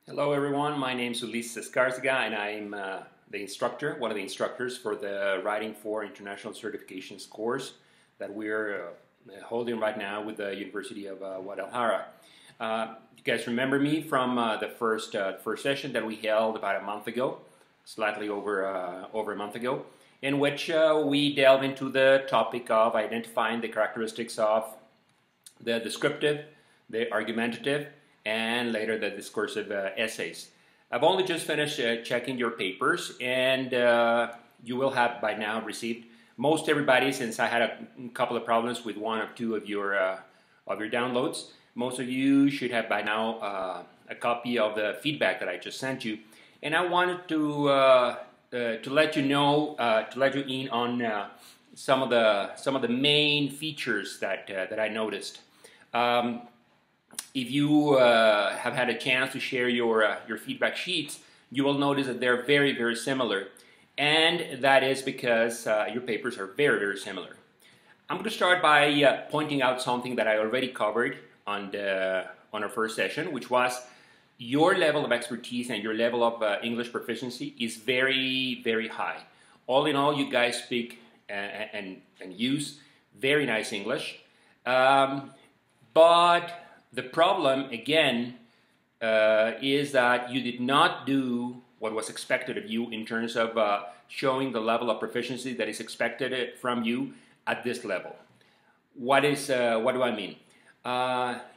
Hello everyone, my name is Ulises Escarcega and I'm the instructor, one of the instructors for the Writing for International Certifications course that we're holding right now with the University of Guadalajara. You guys remember me from the first session that we held about a month ago, slightly over a month ago, in which we delve into the topic of identifying the characteristics of the descriptive, the argumentative, and later the discursive essays. I've only just finished checking your papers, and you will have by now received, most everybody, since I had a couple of problems with one or two of your downloads, most of you should have by now a copy of the feedback that I just sent you. And I wanted to let you know, to let you in on some of the main features that I noticed. If you have had a chance to share your feedback sheets, you will notice that they're very, very similar. And that is because your papers are very, very similar. I'm going to start by pointing out something that I already covered on our first session, which was your level of expertise and your level of English proficiency is very, very high. All in all, you guys speak and use very nice English. But the problem, again, is that you did not do what was expected of you in terms of showing the level of proficiency that is expected from you at this level. What do I mean?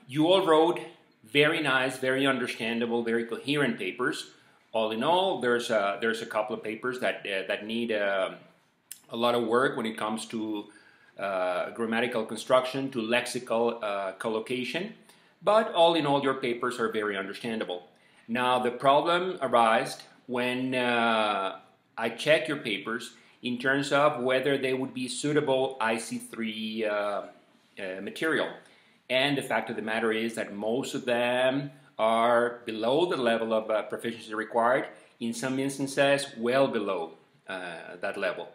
You all wrote very nice, very understandable, very coherent papers. All in all, there's a couple of papers that need a lot of work when it comes to grammatical construction, to lexical collocation. But all in all, your papers are very understandable. Now, the problem arises when I check your papers in terms of whether they would be suitable ISE-III material. And the fact of the matter is that most of them are below the level of proficiency required, in some instances well below that level.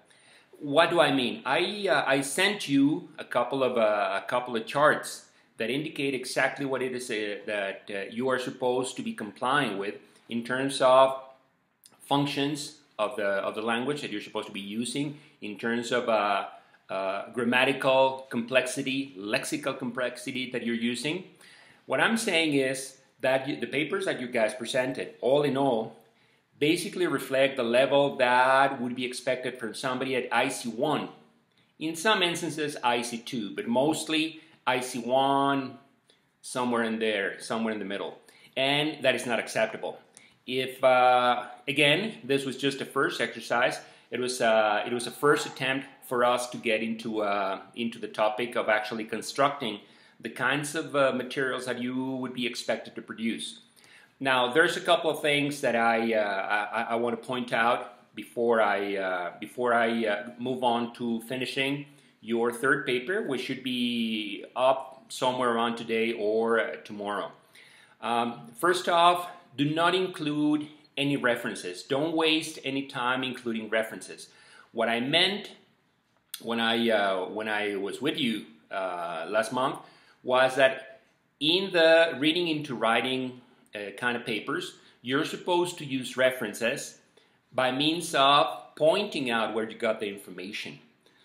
What do I mean? I sent you a couple of charts that indicate exactly what it is that you are supposed to be complying with in terms of functions of the language that you're supposed to be using, in terms of grammatical complexity, lexical complexity that you're using. What I'm saying is that the papers that you guys presented, all in all, basically reflect the level that would be expected from somebody at ISE-I. In some instances, ISE-II, but mostly ISE-I, somewhere in there, somewhere in the middle. And that is not acceptable. If, again, this was just a first exercise, it was a first attempt for us to get into the topic of actually constructing the kinds of materials that you would be expected to produce. Now, there's a couple of things that I want to point out before I move on to finishing your third paper, which should be up somewhere around today or tomorrow. First off, do not include any references. Don't waste any time including references. What I meant when I was with you last month was that in the reading into writing kind of papers, you're supposed to use references by means of pointing out where you got the information.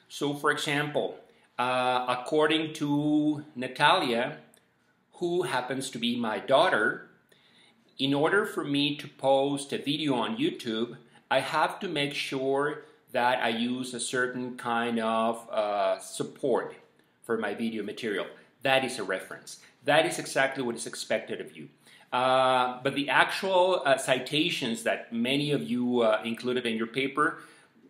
So, for example, according to Natalia, who happens to be my daughter, in order for me to post a video on YouTube, I have to make sure that I use a certain kind of support for my video material. That is a reference. That is exactly what is expected of you. But the actual citations that many of you included in your paper,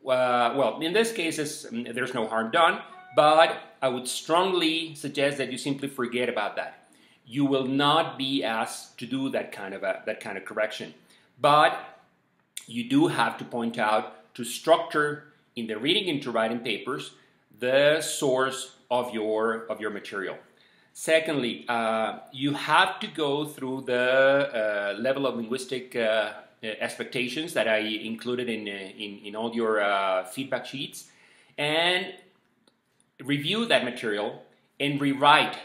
well, in this case, there's no harm done, but I would strongly suggest that you simply forget about that. You will not be asked to do that kind of correction. But you do have to point out to structure in the reading into writing papers the source of your material. Secondly, you have to go through the level of linguistic expectations that I included in all your feedback sheets, and review that material and rewrite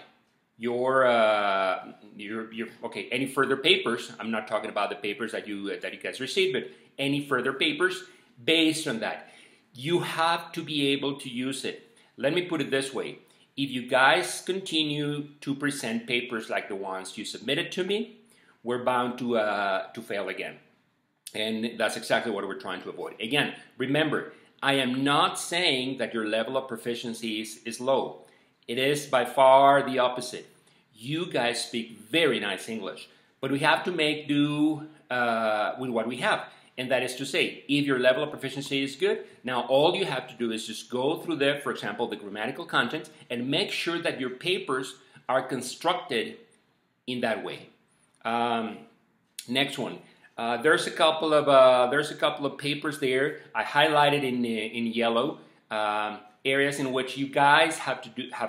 okay, any further papers. I'm not talking about the papers that you guys received, but any further papers based on that. You have to be able to use it. Let me put it this way. If you guys continue to present papers like the ones you submitted to me, we're bound to fail again. And that's exactly what we're trying to avoid. Again, remember, I am not saying that your level of proficiency is low. It is by far the opposite. You guys speak very nice English, but we have to make do with what we have. And that is to say, if your level of proficiency is good, now all you have to do is just go through for example, the grammatical content and make sure that your papers are constructed in that way. Next one. There's a couple of papers there. I highlighted in yellow areas in which you guys have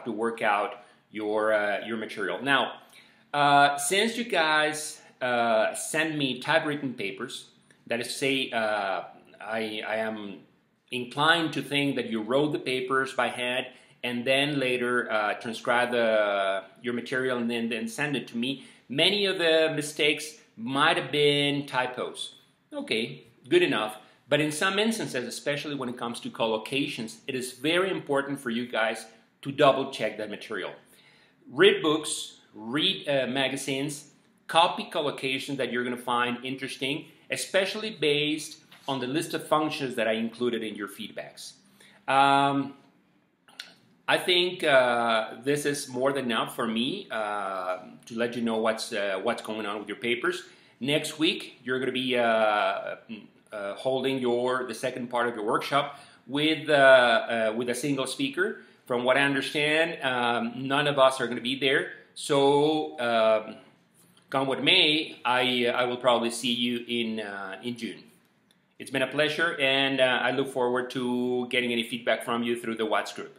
to work out your material. Now, since you guys send me typewritten papers, that is to say, I am inclined to think that you wrote the papers by hand and then later transcribe your material and then send it to me. Many of the mistakes might have been typos. Okay, good enough. But in some instances, especially when it comes to collocations, it is very important for you guys to double check that material. Read books, read magazines, copy collocations that you're going to find interesting, especially based on the list of functions that I included in your feedbacks. I think this is more than enough for me to let you know what's going on with your papers. Next week, you're going to be holding the second part of your workshop with a single speaker. From what I understand, none of us are going to be there. So, come what may, I will probably see you in June. It's been a pleasure, and I look forward to getting any feedback from you through the WhatsApp group.